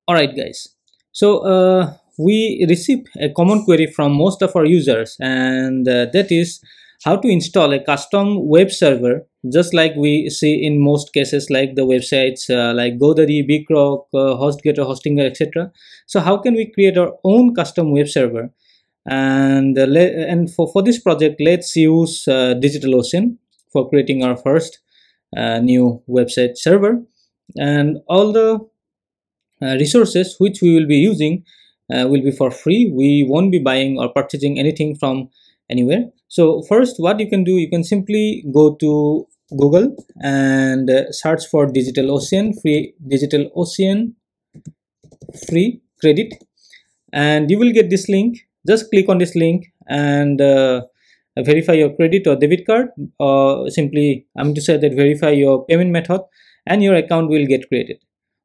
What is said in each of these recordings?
Alright guys, so we receive a common query from most of our users, and that is how to install a custom web server, just like we see in most cases like the websites like Godaddy, BigRock, Hostgator, Hostinga, etc. So how can we create our own custom web server? And for this project, let's use DigitalOcean for creating our first new website server, and all the resources which we will be using will be for free. We won't be buying or purchasing anything from anywhere. So first, what you can do, you can simply go to Google and search for DigitalOcean free credit, and you will get this link. Just click on this link and verify your credit or debit card, or simply I'm to say that verify your payment method, and your account will get created.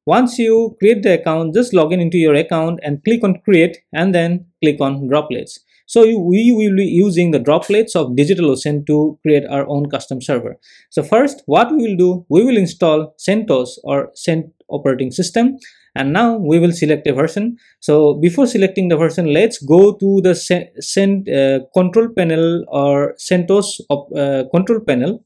Once you create the account, just log in into your account and click on create, and then click on droplets. So we will be using the droplets of DigitalOcean to create our own custom server. So first, what we will do, we will install Centos or Cent operating system, and now we will select a version. So before selecting the version, let's go to the control panel or Centos control panel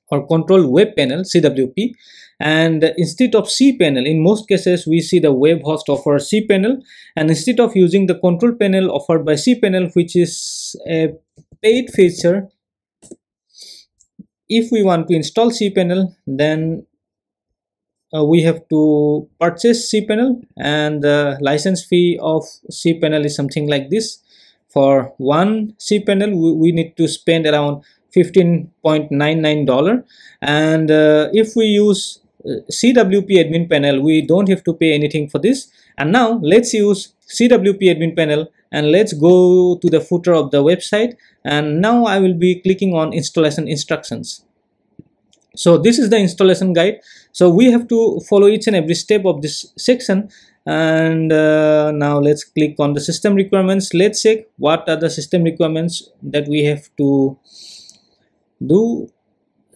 or control web panel, CWP. And instead of cpanel, in most cases we see the web host offer cpanel, and instead of using the control panel offered by cpanel, which is a paid feature, if we want to install cpanel, then we have to purchase cpanel, and the license fee of cpanel is something like this. For one cpanel we need to spend around $15.99, and if we use CWP admin panel, we don't have to pay anything for this. And now let's use CWP admin panel, and let's go to the footer of the website, and now I will be clicking on installation instructions. So this is the installation guide. So we have to follow each and every step of this section, and now let's click on the system requirements. Let's check what are the system requirements that we have to do.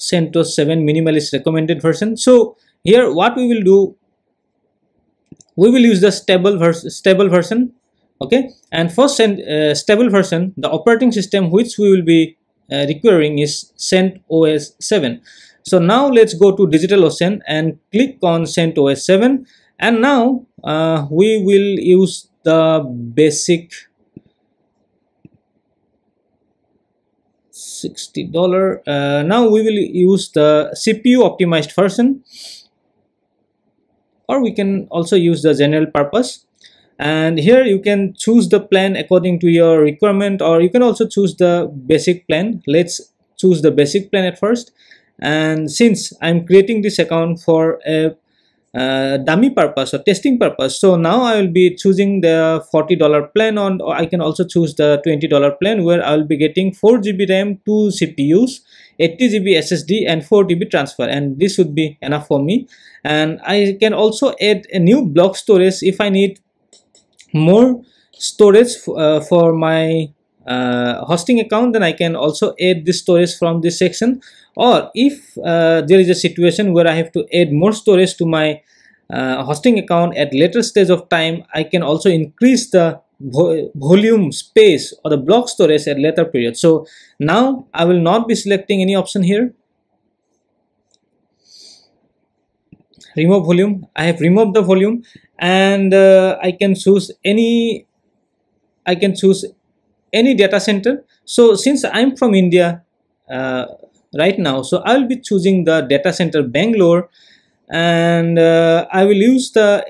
CentOS 7 minimalist recommended version. So here what we will do, we will use the stable version. Okay, and for stable version, the operating system which we will be requiring is CentOS 7. So now let's go to DigitalOcean and click on CentOS 7, and now we will use the basic $60. Now we will use the CPU optimized version, or we can also use the general purpose. And here you can choose the plan according to your requirement, or you can also choose the basic plan. Let's choose the basic plan at first. And since I'm creating this account for a dummy purpose or testing purpose, so now I will be choosing the $40 plan, or I can also choose the $20 plan, where I will be getting 4 GB RAM, 2 CPUs, 80 GB SSD, and 4 TB transfer, and this would be enough for me. And I can also add a new block storage if I need more storage for my hosting account. Then I can also add this storage from this section, or if there is a situation where I have to add more storage to my hosting account at later stage of time, I can also increase the volume space or the block storage at later period. So now I will not be selecting any option here. Remove volume. I have removed the volume, and I can choose any data center. So since I'm from India right now, so I will be choosing the data center Bangalore, and I will use the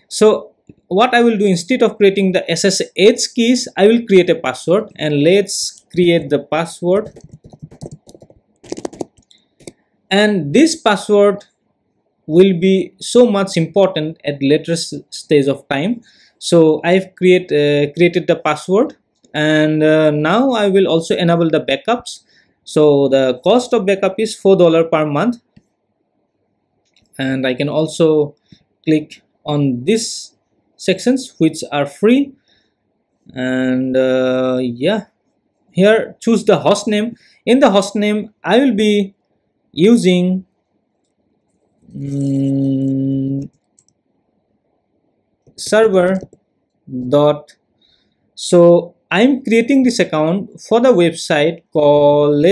So what I will do, instead of creating the SSH keys, I will create a password, and let's create the password. And this password will be so much important at later stage of time. So I've created the password, and now I will also enable the backups. So the cost of backup is $4 per month, and I can also click on these sections which are free, and yeah, here choose the host name. In the host name, I will be using server dot. So I'm creating this account for the website called,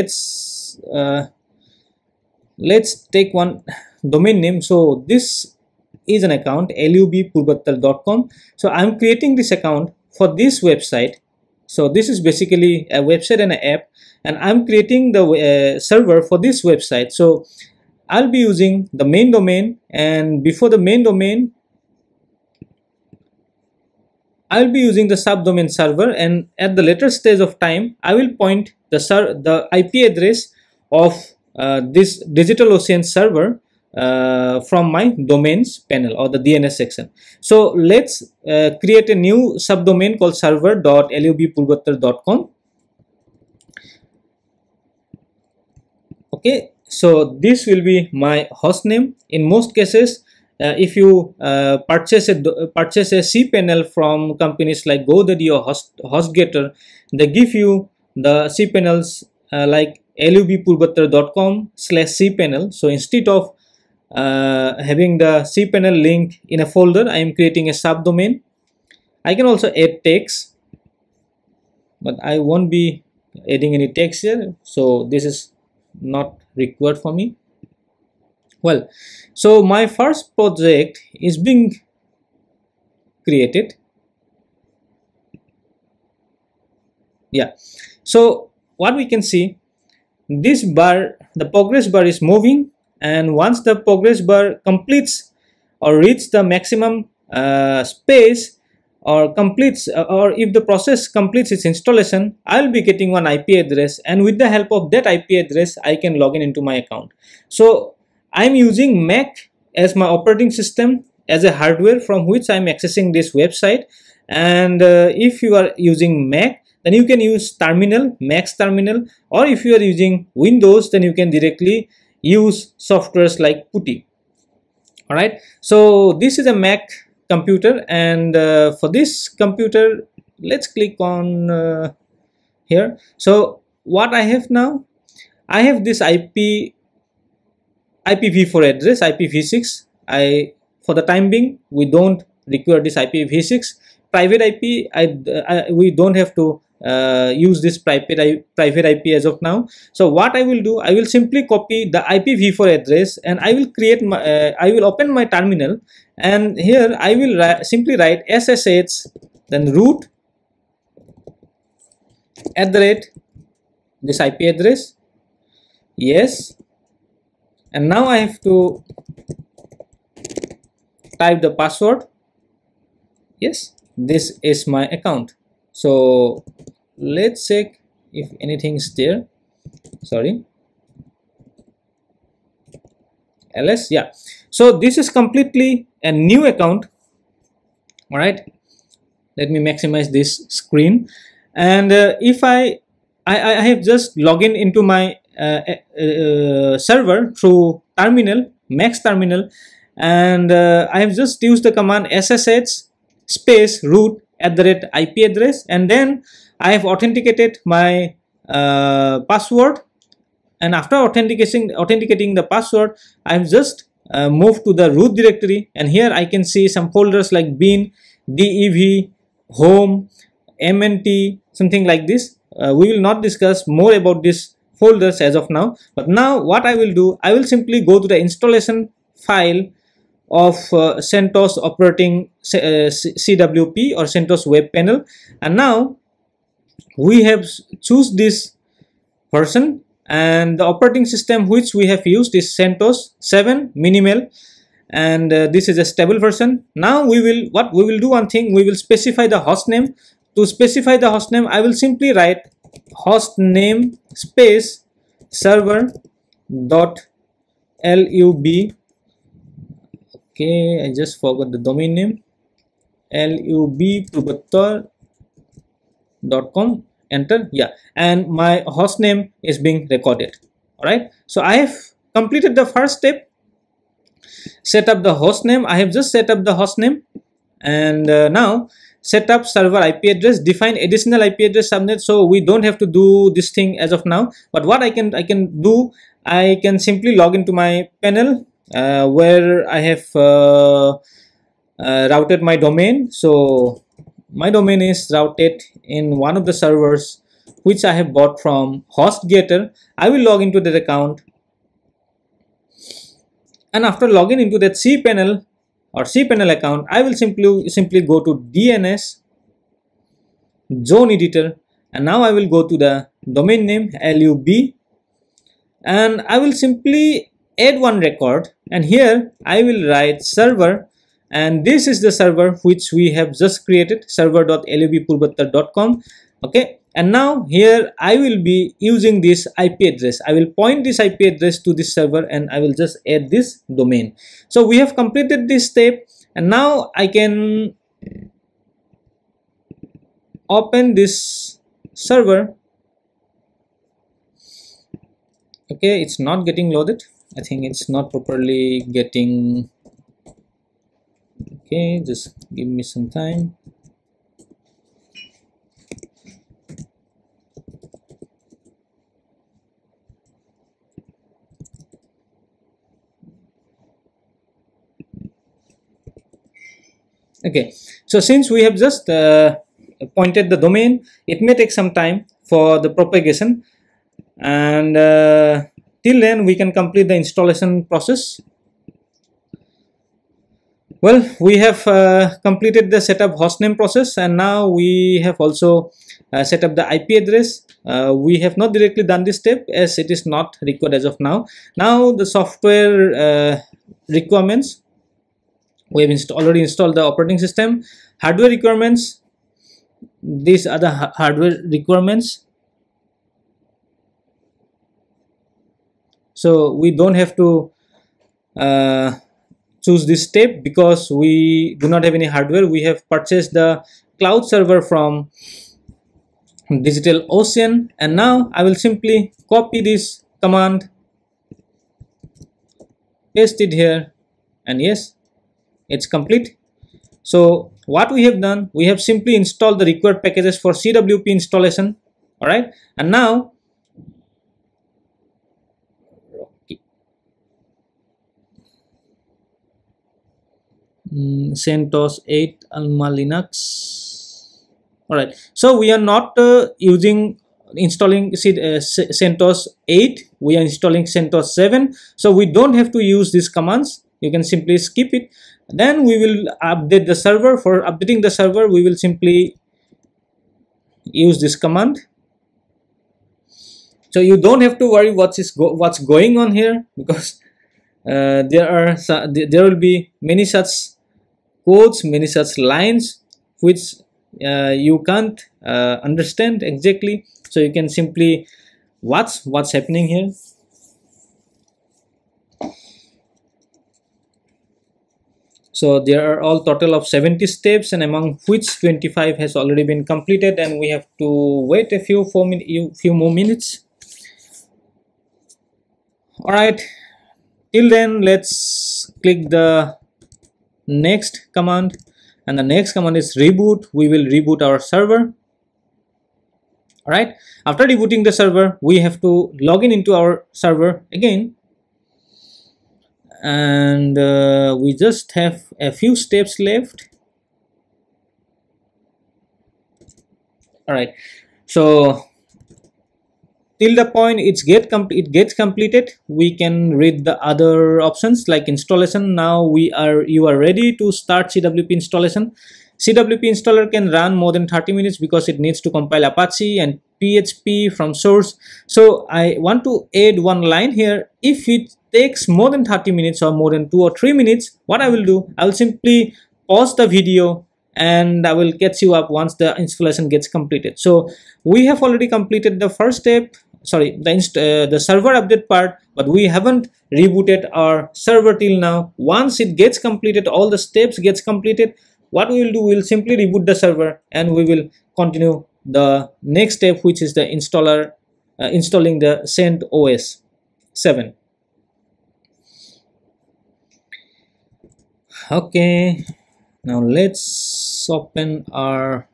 let's take one domain name. So this is an account lubpurvattal.com. So I'm creating this account for this website. So this is basically a website and an app, and I'm creating the server for this website. So I'll be using the main domain, and before the main domain I'll be using the subdomain server, and at the later stage of time I will point the IP address of this DigitalOcean server from my domains panel or the DNS section. So let's create a new subdomain called server.lubpurvattal.com. Okay, so this will be my host name. In most cases, if you purchase a cPanel from companies like Godaddy or Hostgator, they give you the cPanels like lubpurvattal.com/cpanel. So instead of having the cPanel link in a folder, I am creating a subdomain. I can also add text, but I won't be adding any text here, so this is not required for me. Well, so my first project is being created. Yeah, so what we can see, this bar, the progress bar is moving, and once the progress bar completes or reaches the maximum space or completes, or if the process completes its installation, I'll be getting one IP address, and with the help of that IP address I can log in into my account. So I'm using Mac as my operating system, as a hardware from which I'm accessing this website. And if you are using Mac, then you can use terminal, Mac's terminal, or if you are using Windows, then you can directly use softwares like PuTTY. Alright, so this is a Mac computer, and for this computer, let's click on here. So what I have now, I have this IPv4 address, IPv6. For the time being, we don't require this IPv6. Private IP, we don't have to use this private IP as of now. So what I will do, I will simply copy the IPv4 address, and I will create my, I will open my terminal, and here I will simply write SSH, then root @ this IP address. Yes, and now I have to type the password. Yes, this is my account. So let's check if anything is there. Sorry, ls. Yeah, so this is completely a new account. All right, let me maximize this screen, and if I have just logged in into my server through terminal, Mac's terminal, and I have just used the command SSH space root @ IP address, and then I have authenticated my password, and after authenticating the password, I have just moved to the root directory, and here I can see some folders like bin, dev, home, mnt, something like this. We will not discuss more about these folders as of now, but now what I will do, I will simply go to the installation file of CentOS operating CWP or CentOS web panel, and now we have choose this version, and the operating system which we have used is CentOS 7 minimal, and this is a stable version. Now we will do one thing, we will specify the host name. To specify the host name, I will simply write host name space server.lub. Okay, I just forgot the domain name, lubpurvattal.com. Enter. Yeah, and my host name is being recorded. All right, so I have completed the first step, set up the host name. I have just set up the host name, and now set up server IP address, define additional IP address subnet. So we don't have to do this thing as of now, but what I can do, I can simply log into my panel where I have routed my domain. So my domain is routed in one of the servers which I have bought from Hostgator. I will log into that account, and after logging into that cPanel or cPanel account, I will simply go to Dns Zone Editor, and now I will go to the domain name LUB, and I will simply add one record, and here I will write server, and this is the server which we have just created, server.lubpurvattar.com. okay, and now here I will be using this IP address. I will point this IP address to this server, and I will just add this domain. So we have completed this step, and now I can open this server. Okay, it's not getting loaded. I think it's not properly getting. Okay, just give me some time. Okay, so since we have just pointed the domain, it may take some time for the propagation, and till then we can complete the installation process. Well, we have completed the setup hostname process, and now we have also set up the IP address. We have not directly done this step as it is not required as of now. Now the software requirements. We have already installed the operating system. Hardware requirements. These are the hardware requirements. So we don't have to choose this step because we do not have any hardware. We have purchased the cloud server from DigitalOcean, and now I will simply copy this command, paste it here, and yes, it's complete. So what we have done, we have simply installed the required packages for CWP installation. All right, and now CentOS 8 Alma Linux. All right, so we are not installing CentOS 8, we are installing CentOS 7, so we don't have to use these commands. You can simply skip it. Then we will update the server. For updating the server, we will simply use this command. So you don't have to worry what's going on here, because there will be many such codes, many such lines which you can't understand exactly. So you can simply watch what's happening here. So there are all total of 70 steps, and among which 25 has already been completed, and we have to wait a few more minutes. All right, till then let's click the next command, and the next command is reboot. We will reboot our server. All right, after rebooting the server, we have to log into our server again, and we just have a few steps left. All right, so till the point it gets completed, we can read the other options like installation. Now you are ready to start CWP installation. CWP installer can run more than 30 minutes because it needs to compile Apache and PHP from source. So I want to add one line here. If it takes more than 30 minutes or more than 2 or 3 minutes, what I will do, I will simply pause the video and I will catch you up once the installation gets completed. So we have already completed the first step, sorry, the server update part, but we haven't rebooted our server till now. Once it gets completed, all the steps gets completed, what we will do, we will simply reboot the server and we will continue the next step, which is the installing the CentOS 7. Okay, now let's open our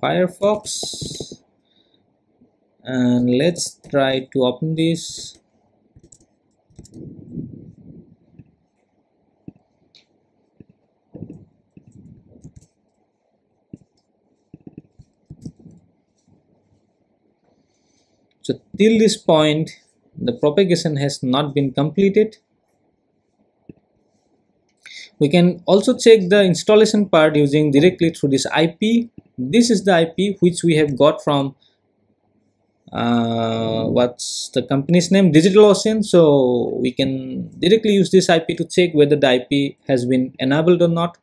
Firefox and let's try to open this. So till this point, the propagation has not been completed. We can also check the installation part using directly through this IP. This is the IP which we have got from what's the company's name, DigitalOcean. So we can directly use this IP to check whether the IP has been enabled or not.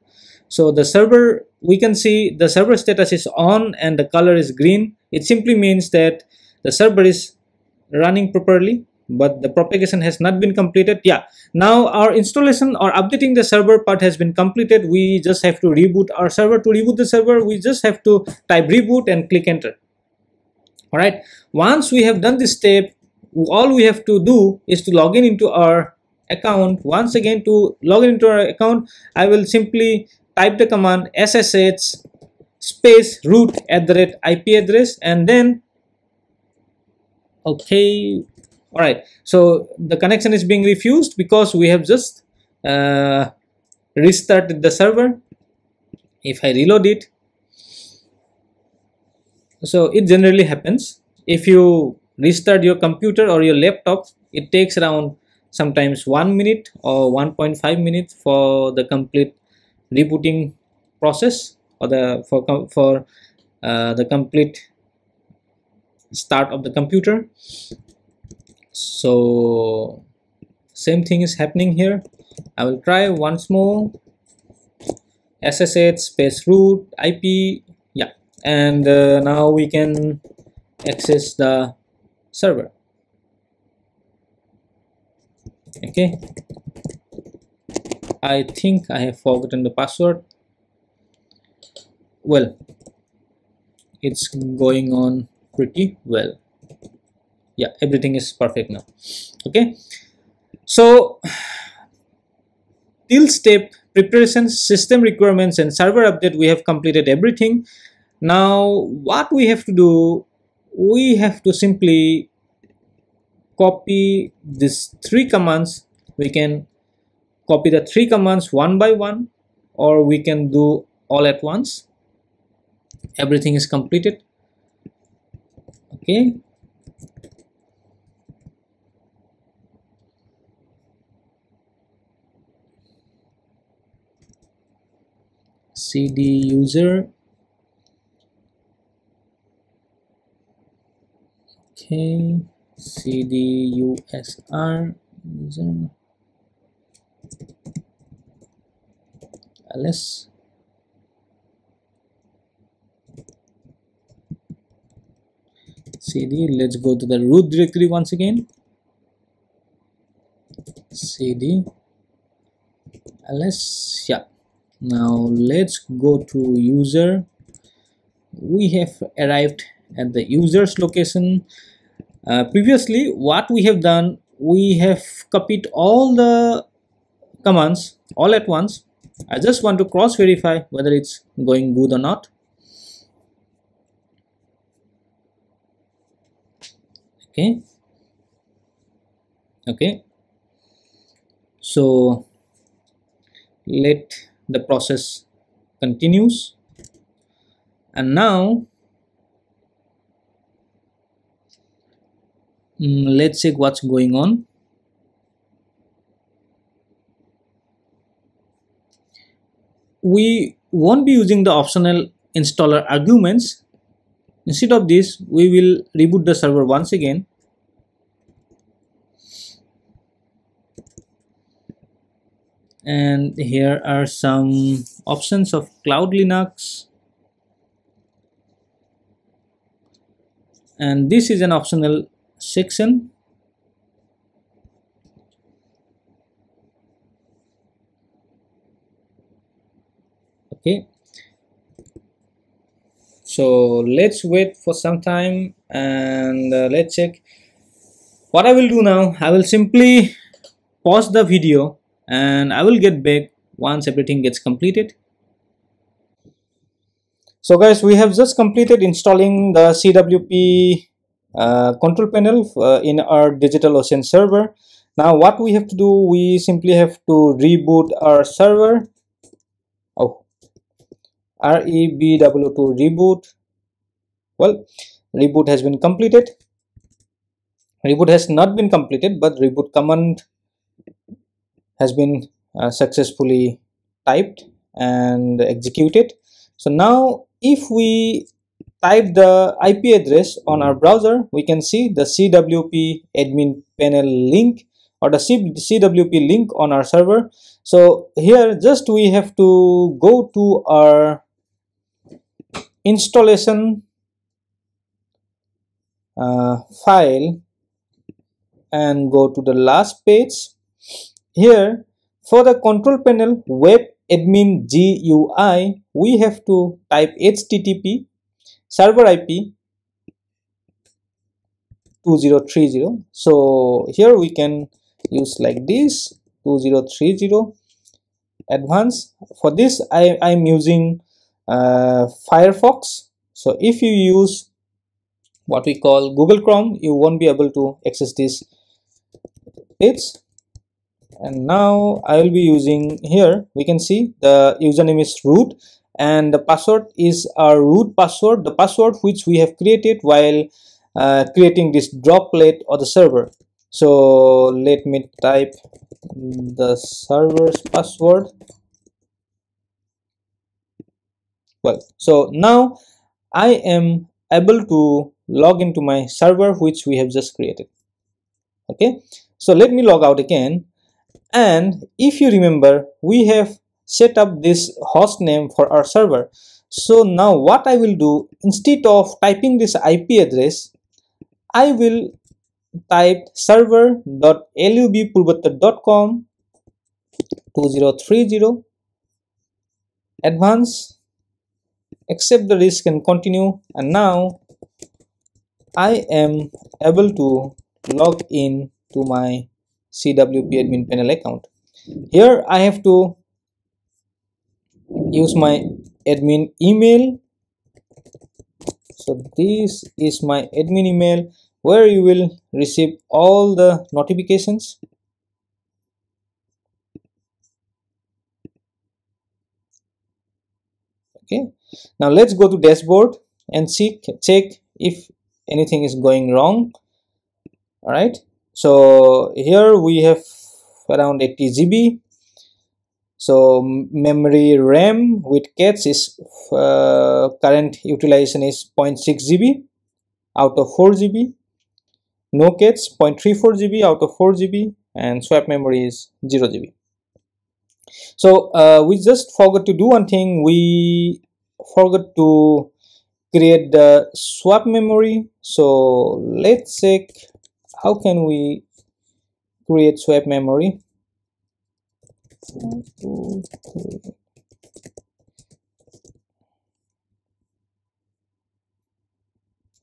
So the server, we can see the server status is on and the color is green. It simply means that the server is running properly, but the propagation has not been completed. Yeah, now our installation or updating the server part has been completed. We just have to reboot our server. To reboot the server, we just have to type reboot and click enter. All right, once we have done this step, all we have to do is to log in into our account. Once again, to log in into our account, I will simply type the command ssh space root @IP address, and then okay. All right, so the connection is being refused because we have just restarted the server. If I reload it, so it generally happens. If you restart your computer or your laptop, it takes around sometimes 1 minute or 1.5 minutes for the complete rebooting process, or the the complete start of the computer. So same thing is happening here. I will try once more. SSH space root IP. Yeah, and now we can access the server. Okay, I think I have forgotten the password. Well, it's going on pretty well. Yeah, everything is perfect now. Okay, so till step preparation, system requirements, and server update, we have completed everything. Now what we have to do, we have to simply copy these 3 commands. We can copy the 3 commands one by one, or we can do all at once. Everything is completed. Okay, cd user. Okay, cd usr user ls. cd, let's go to the root directory once again. cd ls. Yeah, now let's go to user. We have arrived at the user's location. Previously what we have done, we have copied all the commands all at once. I just want to cross verify whether it's going good or not. Okay, so let the process continues, and now let's check what's going on. We won't be using the optional installer arguments. Instead of this, we will reboot the server once again. And here are some options of Cloud Linux, and this is an optional section. Okay, so let's wait for some time and let's check. What I will do now, I will simply pause the video and I will get back once everything gets completed. So guys, we have just completed installing the CWP control panel in our DigitalOcean server. Now what we have to do, we simply have to reboot our server. Oh, REBOO2 reboot. Well, reboot has been completed. Reboot has not been completed, but reboot command has been successfully typed and executed. So now if we type the IP address on our browser, we can see the CWP admin panel link or the CWP link on our server. So here just we have to go to our installation file and go to the last page. Here for the control panel web admin GUI, we have to type HTTP server IP 2030. So here we can use like this 2030 advanced. For this I'm using Firefox. So if you use what we call Google Chrome, you won't be able to access this page. And now I will be using, here we can see the username is root and the password is our root password, the password which we have created while creating this droplet or the server. So let me type the server's password. Well, so now I am able to log into my server which we have just created. Okay, so let me log out again. And if you remember, we have set up this host name for our server. So now what I will do, instead of typing this IP address, I will type server.lubpurvatta.com 2030 advance, accept the risk and continue. And now I am able to log in to my CWP admin panel account. Here I have to use my admin email. So this is my admin email where you will receive all the notifications. Okay, now let's go to dashboard and check if anything is going wrong. All right, so here we have around 80 GB. So memory RAM with cache is current utilization is 0.6 GB out of 4 GB. No cache 0.34 GB out of 4 GB, and swap memory is 0 GB. So we just forgot to do one thing. We forgot to create the swap memory. So let's check how can we create swap memory. 1, 2, 3.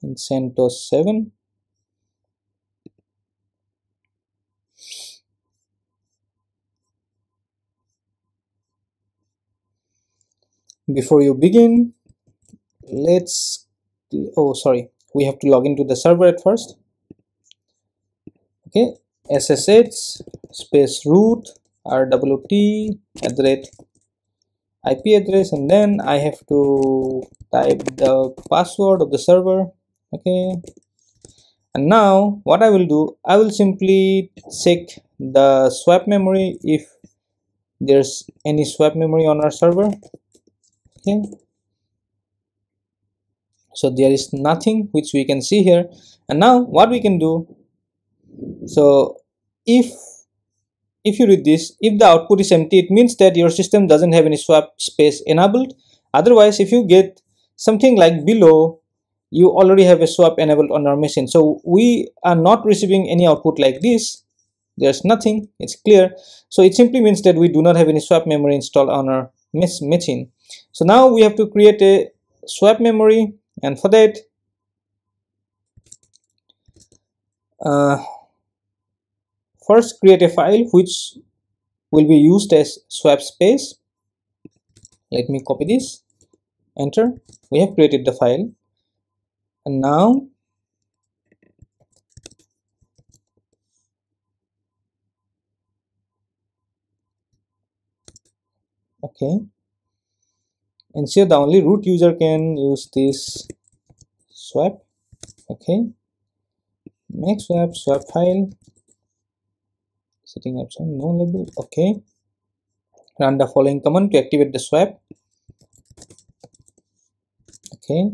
In CentOS 7. Before you begin, let's, oh sorry, we have to log into the server at first. Okay, SSH space root RWT IP address, and then I have to type the password of the server. Okay, and now what I will do, I will simply check the swap memory if there's any swap memory on our server. Okay, so there is nothing which we can see here. And now what we can do, so if you read this, if the output is empty, it means that your system doesn't have any swap space enabled. Otherwise, if you get something like below, you already have a swap enabled on our machine. So we are not receiving any output like this. There's nothing, it's clear. So it simply means that we do not have any swap memory installed on our machine. So now we have to create a swap memory, and for that first create a file which will be used as swap space. Let me copy this, enter. We have created the file, and now Okay, ensure the only root user can use this swap. Okay, make swap file, setting up some no label. Okay, run the following command to activate the swap. Okay,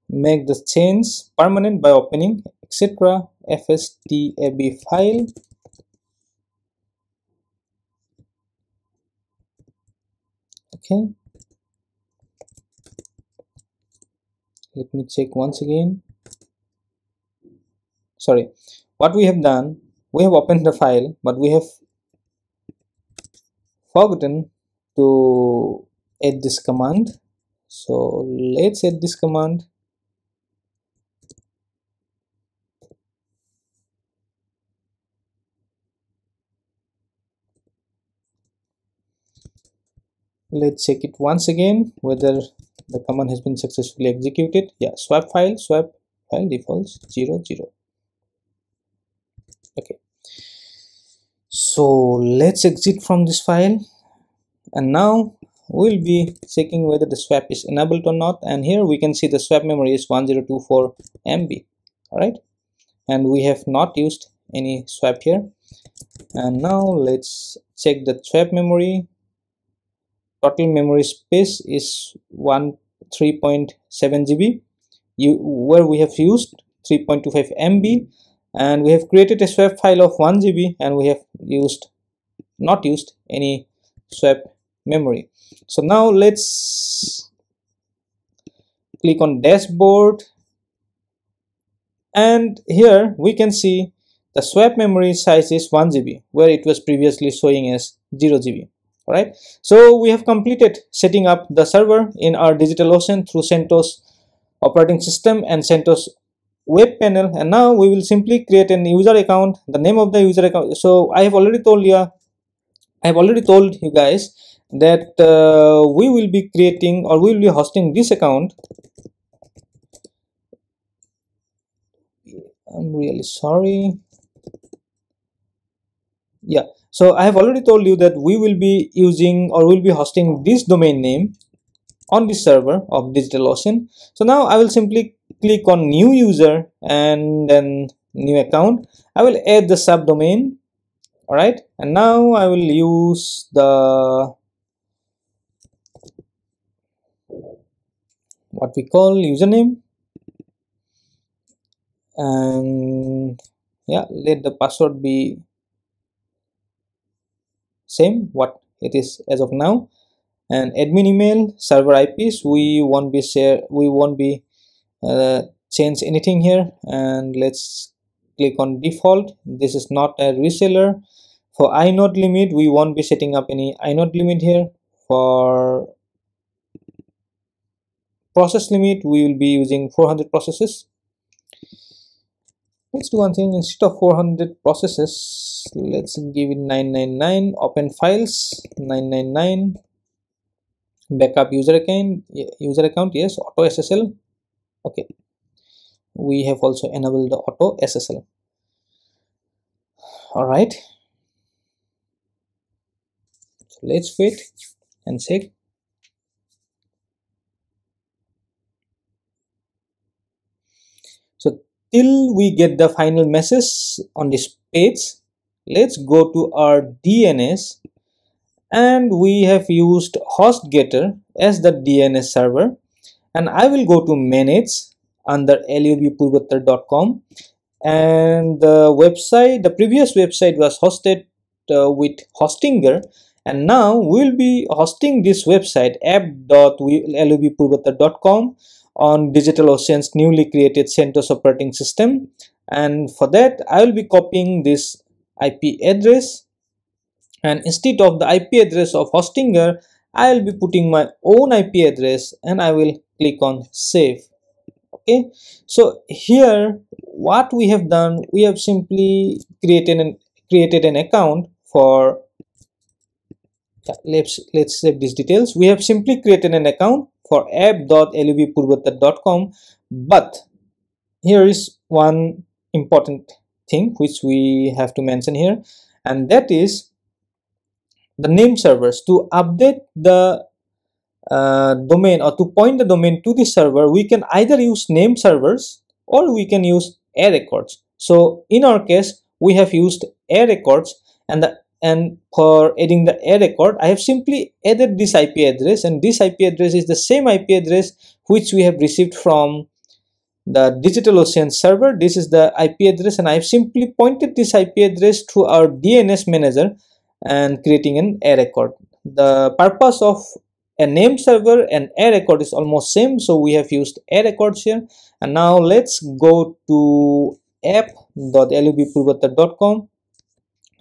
make the change permanent by opening etc fstab file. Okay, let me check once again. Sorry, what we have done, we have opened the file, but we have forgotten to add this command. So let's add this command. Let's check it once again whether the command has been successfully executed. Yeah, swap file defaults 0 0. Okay, so let's exit from this file, and now we'll be checking whether the swap is enabled or not. And here we can see the swap memory is 1024 MB. All right, and we have not used any swap here. And now let's check the swap memory. Total memory space is 3.7 GB, where we have used 3.25 MB, and we have created a swap file of 1 GB, and we have not used any swap memory. So now let's click on dashboard, and here we can see the swap memory size is 1 GB, where it was previously showing as 0 GB. All right, so we have completed setting up the server in our DigitalOcean through Centos operating system and Centos web panel. And now we will simply create an user account, the name of the user account. So I have already told you guys that we will be creating, or we will be hosting this account. I'm really sorry. Yeah, so I have already told you that we will be using, or will be hosting this domain name on this server of DigitalOcean. So now I will simply click on new user and then new account. I will add the subdomain. All right, and now I will use the what we call username, and yeah, let the password be same what it is as of now. And admin email, server IPs, we won't be change anything here. And let's click on default. This is not a reseller. For inode limit, we won't be setting up any inode limit here. For process limit, we will be using 400 processes. Let's do one thing. Instead of 400 processes, let's give it 999. Open files 999. Backup user account, yes. Auto SSL. Okay, we have also enabled the auto SSL. All right, so let's wait and check. So till we get the final message on this page, let's go to our DNS, and we have used Hostgator as the DNS server, and I will go to manage under lubpurvattar.com, and the previous website was hosted with Hostgator, and now we'll be hosting this website app.lubpurvattar.com on DigitalOcean's newly created Centos operating system. And for that, I will be copying this IP address, and instead of the IP address of Hostgator, I will be putting my own IP address, and I will click on save. Okay, so here what we have done, we have simply created an account for let's save these details. We have simply created an account for app.lubpurvattar.com, but here is one important thing which we have to mention here, and that is the name servers. To update the domain, or to point the domain to the server, we can either use name servers or we can use a records. So in our case, we have used a records, and for adding the a record, I have simply added this IP address, and this IP address is the same IP address which we have received from the DigitalOcean server. This is the IP address, and I have simply pointed this IP address to our DNS manager and creating an a record. The purpose of a name server and a record is almost same, so we have used a records here. And now let's go to app.lubpurvatar.com,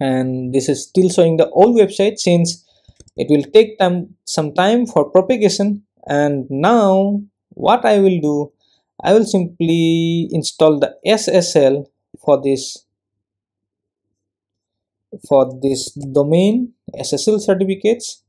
and this is still showing the old website since it will take some time for propagation. And now what I will do, I will simply install the SSL for this domain, SSL certificates.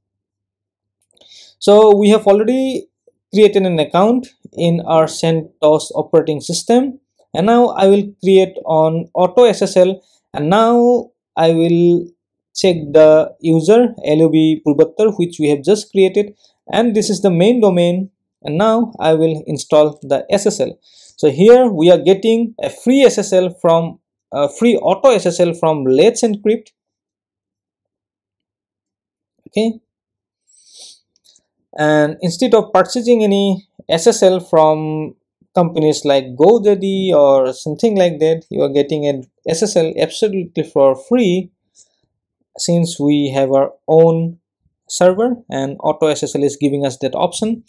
So we have already created an account in our CentOS operating system, and now I will create on auto SSL, and now I will check the user LUB Purvatar which we have just created, and this is the main domain, and now I will install the SSL. So here we are getting a free SSL from free auto SSL from Let's Encrypt. Okay, and instead of purchasing any SSL from companies like Godaddy or something like that, you are getting an SSL absolutely for free since we have our own server, and auto SSL is giving us that option.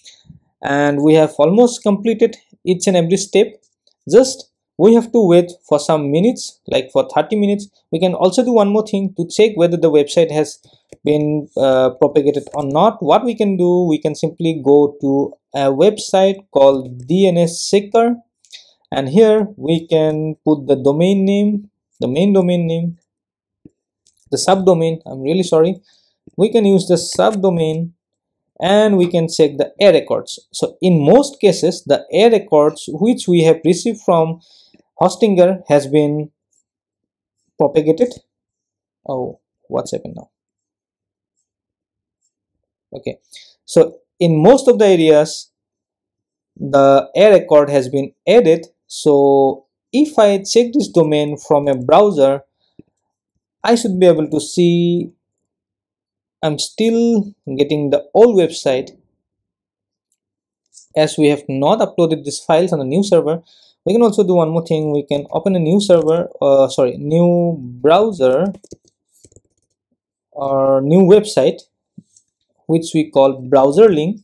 And we have almost completed each and every step. Just we have to wait for some minutes, like for 30 minutes. We can also do one more thing to check whether the website has been propagated or not. What we can do, we can simply go to a website called Dns Seeker, and here we can put the domain name, the main domain name, the subdomain. I'm really sorry, we can use the subdomain, and we can check the A records. So in most cases, the A records which we have received from Hostgator has been propagated. Oh, what's happened now? Okay, so in most of the areas, the A record has been added. So if I check this domain from a browser, I should be able to see I'm still getting the old website, as we have not uploaded these files on a new server. We can also do one more thing. We can open a new server, new browser or new website which we call browser link,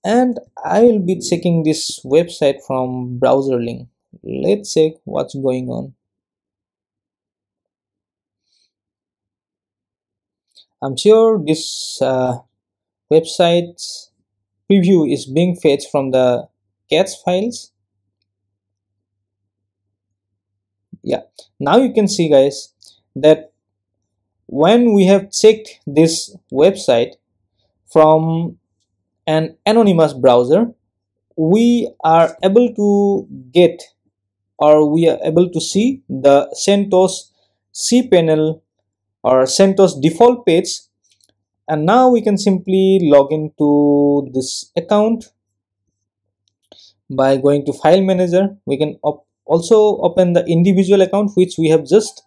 and I will be checking this website from browser link. Let's check what's going on. I'm sure this website's preview is being fetched from the cache files. Yeah, now you can see, guys, that when we have checked this website from an anonymous browser, we are able to get, or we are able to see the CentOS cPanel or CentOS default page. And now we can simply log into this account by going to file manager. We can also open the individual account which we have just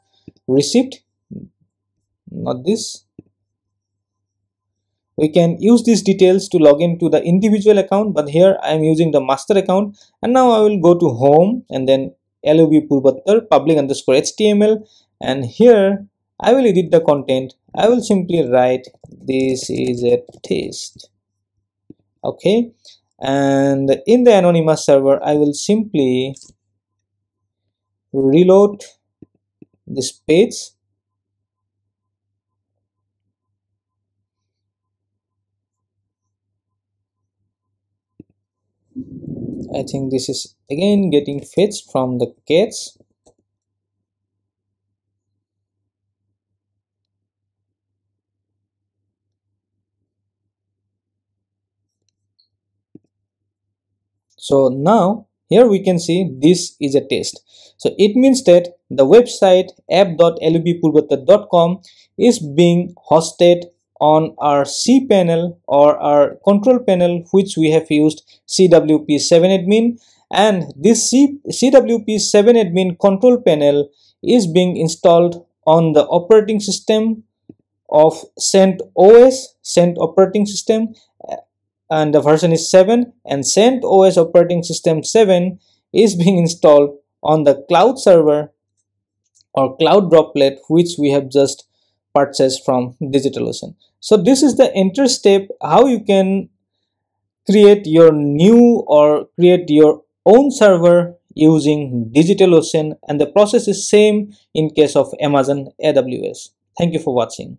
received, not this. We can use these details to log into the individual account, but here I am using the master account. And now I will go to home and then LUB Purvatar public_HTML, and here I will edit the content. I will simply write this is a test. Okay, and in the anonymous server I will simply reload this page. I think this is again getting fetched from the cache. So now Here we can see this is a test. So it means that the website app.lubpurvata.com is being hosted on our cpanel or our control panel, which we have used CWP7admin, and this CWP7admin control panel is being installed on the operating system of CentOS, Cent operating system, and the version is 7, and CentOS operating system 7 is being installed on the cloud server or cloud droplet, which we have just purchased from DigitalOcean. So this is the enter step, how you can create your new or create your own server using DigitalOcean, and the process is same in case of Amazon AWS. Thank you for watching.